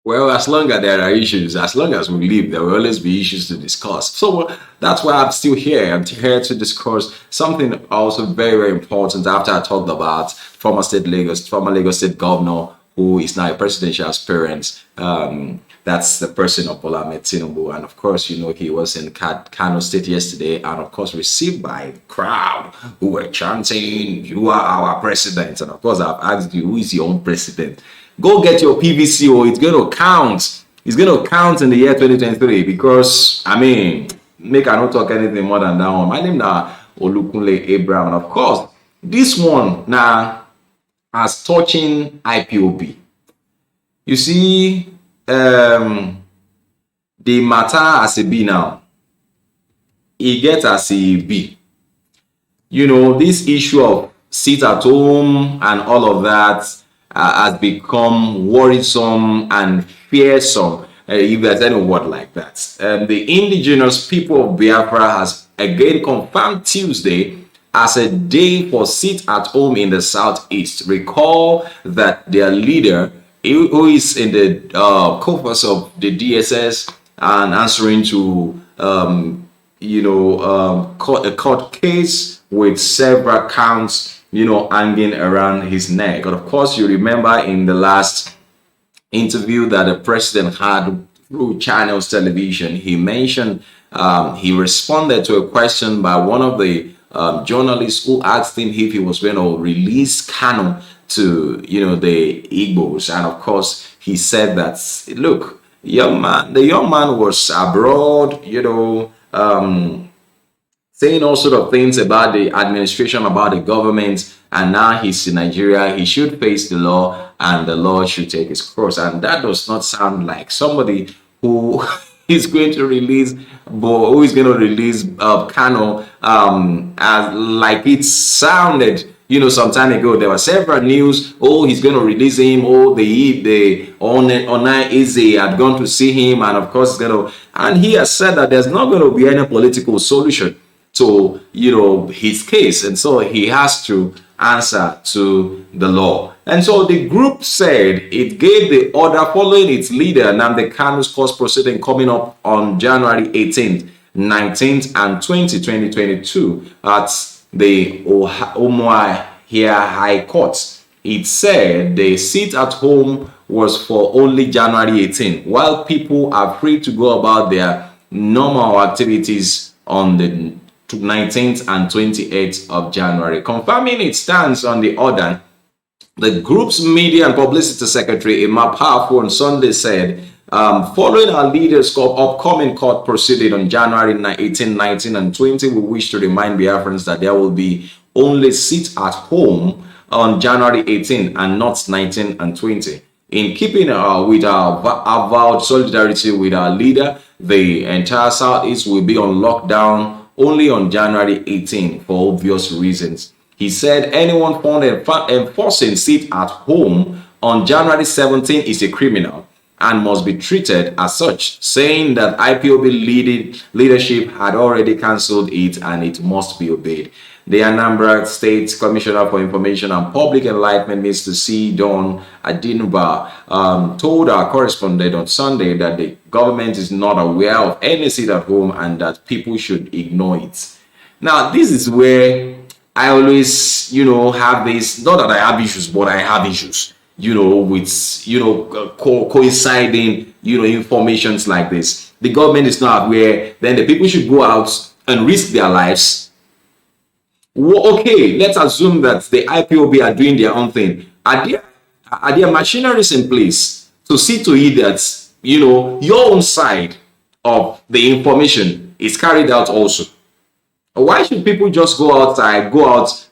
Well, as long as there are issues, as long as we live, there will always be issues to discuss. So that's why I'm still here. I'm here to discuss something also very, very important. After I talked about former Lagos State Governor, who is now a presidential aspirant. That's the person of Bola Ahmed Tinubu, and of course, he was in Kano State yesterday, and of course, received by the crowd who were chanting, "You are our president." And of course, I've asked you, who is your own president? Go get your PVCO. It's going to count. It's going to count in the year 2023 because, I mean, make I not talk anything more than that one. My name now Olukunle Abraham. And of course, this one now as touching IPOB. You see, the matter as a B now, it gets as a B. This issue of sit at home and all of that has become worrisome and fearsome, if there's any word like that. The indigenous people of Biafra has again confirmed Tuesday as a day for sit at home in the southeast. Recall that their leader, who is in the caucus of the DSS and answering to a court case with several counts hanging around his neck. And of course, you remember in the last interview that the president had through Channels Television, he mentioned, he responded to a question by one of the journalists who asked him if he was going to release Kano to, the Igbos. And of course, he said that, look, the young man was abroad, saying all sort of things about the administration, about the government, and now he's in Nigeria. He should face the law, and the law should take its course. And that does not sound like somebody who is going to release Kano, as like it sounded. Some time ago, there were several news. Oh, he's going to release him. Oh, the ONIF had gone to see him, and of course, and he has said that there's not going to be any political solution to his case, and so he has to answer to the law. And so the group said it gave the order following its leader Nnamdi Kanu's court proceeding coming up on January 18th, 19th, and 2022 at the Umuahia High Court. It said the sit at home was for only January 18th, while people are free to go about their normal activities on the 19th and 28th of January. Confirming its stance on the order, the group's media and publicity secretary, Emma Powerful, on Sunday said, following our leaders' upcoming court proceeding on January 18, 19, and 20, we wish to remind Biafrans that there will be only sit at home on January 18 and not 19 and 20. In keeping with our avowed solidarity with our leader, the entire Southeast will be on lockdown only on January 18 for obvious reasons. He said anyone found enforcing sit at home on January 17 is a criminal and must be treated as such, saying that IPOB leadership had already cancelled it and it must be obeyed. The Anambra State Commissioner for Information and Public Enlightenment, Mr. C. Don Adinba, told our correspondent on Sunday that the government is not aware of any sit at home and that people should ignore it. Now, this is where I always, have this, not that I have issues, but I have issues, with, coinciding, informations like this. The government is not aware, then the people should go out and risk their lives. Okay, let's assume that the IPOB are doing their own thing. Are there machineries in place to see to it that, your own side of the information is carried out also? Why should people just go outside,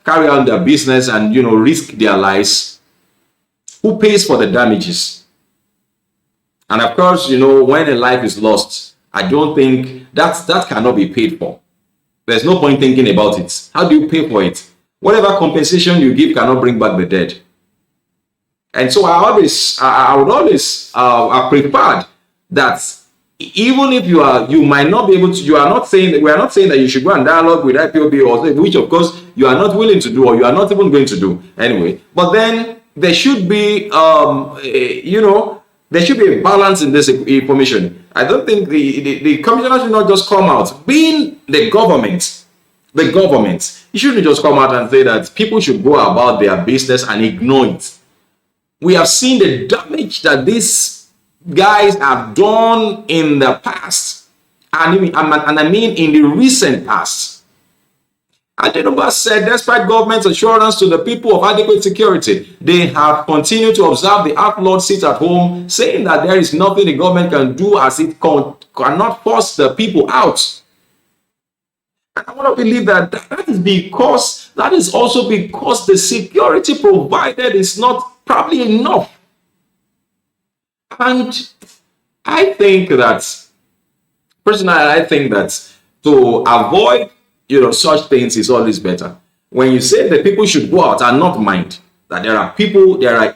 carry on their business and, risk their lives? Who pays for the damages? And of course, when a life is lost, I don't think that cannot be paid for. There's no point thinking about it. How do you pay for it? Whatever compensation you give cannot bring back the dead. And so I would always prepared that even if you might not be able to, we are not saying that you should go and dialogue with IPOB or which of course you are not willing to do or you are not even going to do anyway. But then there should be, There should be a balance in this information. I don't think the commissioner should not just come out. Being the government, you shouldn't just come out and say that people should go about their business and ignore it. We have seen the damage that these guys have done in the past, and I mean in the recent past. And Anambra said, despite government's assurance to the people of adequate security, they have continued to observe the outlawed sit at home, saying that there is nothing the government can do as it cannot force the people out. And I want to believe that that is also because the security provided is not probably enough. And I think that, personally, I think that to avoid such things is always better. When you say that people should go out and not mind that there are people, there are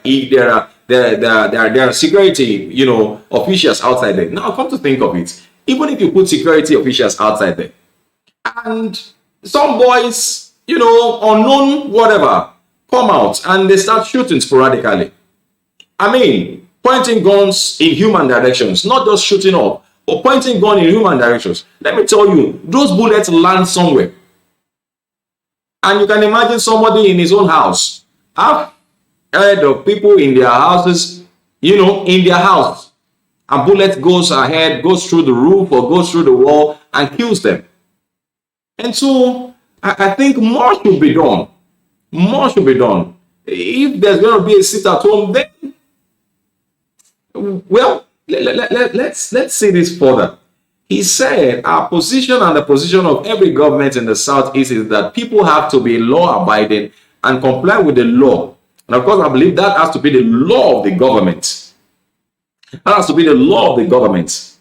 security, officials outside there. Now, come to think of it, even if you put security officials outside there, and some boys, unknown, whatever, come out and they start shooting sporadically. I mean, pointing guns in human directions, not just shooting up, or pointing gun in human directions. Let me tell you, those bullets land somewhere. And you can imagine somebody in his own house, half heard of people in their houses, in their house, and bullet goes ahead, goes through the roof or goes through the wall and kills them. And so I think more should be done. More should be done. If there's going to be a sit at home, then, well, let's see this further. He said our position and the position of every government in the Southeast is that people have to be law-abiding and comply with the law. And of course, I believe that has to be the law of the government. That has to be the law of the government.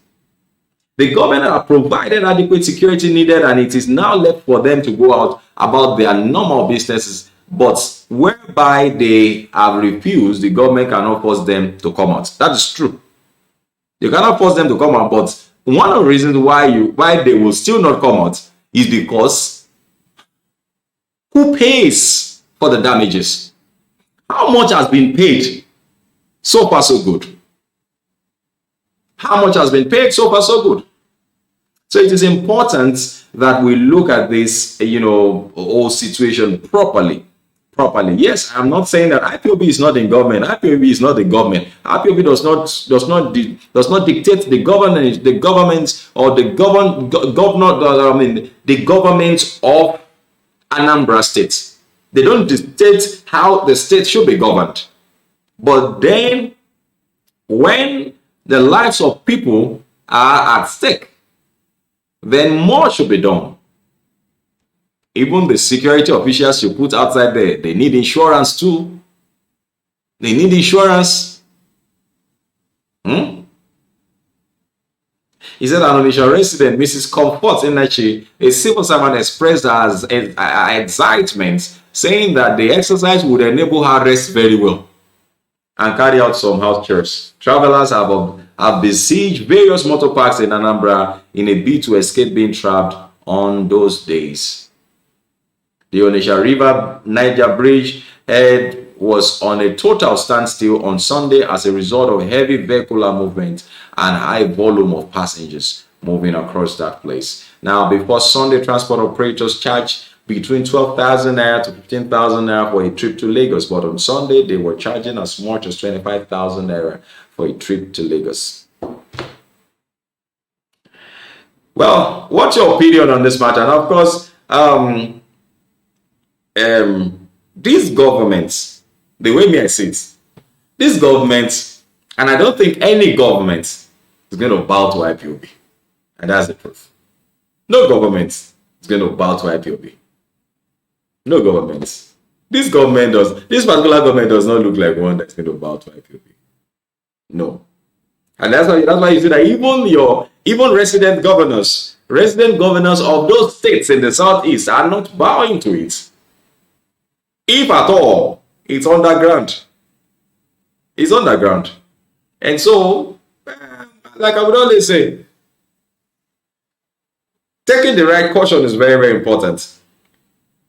The government have provided adequate security needed, and it is now left for them to go out about their normal businesses. But whereby they have refused, the government cannot force them to come out. That is true. You cannot force them to come out, but one of the reasons why they will still not come out is because who pays for the damages? How much has been paid? So far, so good. How much has been paid? So far, so good. So it is important that we look at this, whole situation properly. Yes, I'm not saying that IPOB is not in government. IPOB is not the government. IPOB does not dictate the government or the government of Anambra State. They don't dictate how the state should be governed. But then, when the lives of people are at stake, then more should be done. Even the security officials you put outside there, they need insurance too. They need insurance. He said an Onitsha resident, Mrs. Comfort Enachi, a civil servant, expressed her excitement, saying that the exercise would enable her rest very well and carry out some house chores. Travelers have besieged various motor parks in Anambra in a bid to escape being trapped on those days. The Onitsha River Niger Bridge head was on a total standstill on Sunday as a result of heavy vehicular movement and high volume of passengers moving across that place. Now, before Sunday, transport operators charged between 12,000 naira to 15,000 naira for a trip to Lagos, but on Sunday, they were charging as much as 25,000 naira for a trip to Lagos. Well, what's your opinion on this matter? And of course, these governments, the way me I see it, this government, and I don't think any government is going to bow to IPOB. And that's the truth. No government is going to bow to IPOB. No government. This particular government does not look like one that's going to bow to IPOB. No. And that's why you see that even resident governors of those states in the Southeast are not bowing to it. If at all, it's underground. It's underground. And so, like I would always say, taking the right caution is very, very important.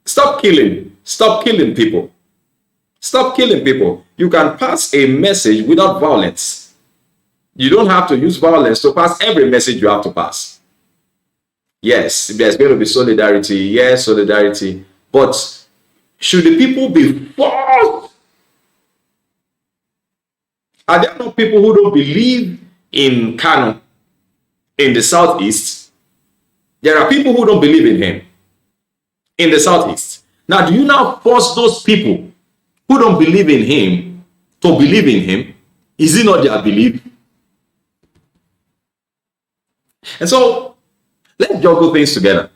Stop killing. Stop killing people. Stop killing people. You can pass a message without violence. You don't have to use violence to pass every message you have to pass. Yes, there's going to be solidarity. Yes, solidarity. But should the people be forced? Are there not people who don't believe in Kano in the southeast? There are people who don't believe in him in the southeast. Now, do you now force those people who don't believe in him to believe in him? Is it not their belief? And so let's juggle things together.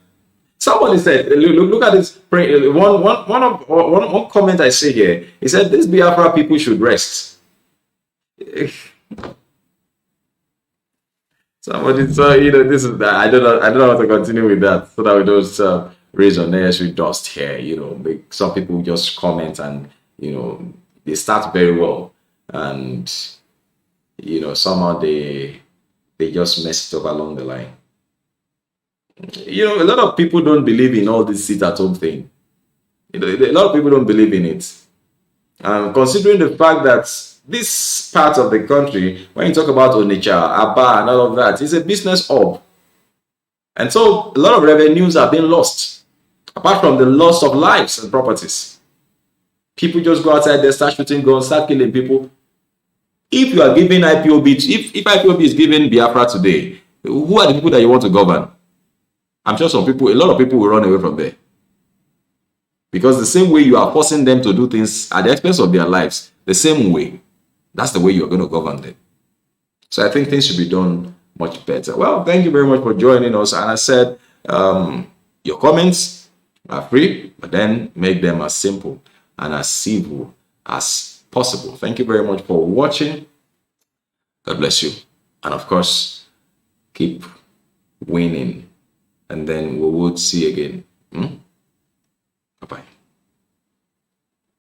Somebody said, look at this. One comment I see here. He said, "These Biafra people should rest." Somebody, so this is that. I don't know how to continue with that, so that we don't raise unnecessary dust here. Some people just comment and they start very well, and somehow they just mess it up along the line. A lot of people don't believe in all this sit-at-home thing. A lot of people don't believe in it. And considering the fact that this part of the country, when you talk about Onitsha, Aba, and all of that, it's a business hub. And so a lot of revenues are being lost, apart from the loss of lives and properties. People just go outside there, start shooting guns, start killing people. If you are giving IPOB, if IPOB is giving Biafra today, who are the people that you want to govern? I'm sure a lot of people will run away from there. Because the same way you are forcing them to do things at the expense of their lives, the same way, that's the way you're going to govern them. So I think things should be done much better. Well, thank you very much for joining us. And I said, your comments are free, but then make them as simple and as civil as possible. Thank you very much for watching. God bless you. And of course, keep winning. And then we will see again.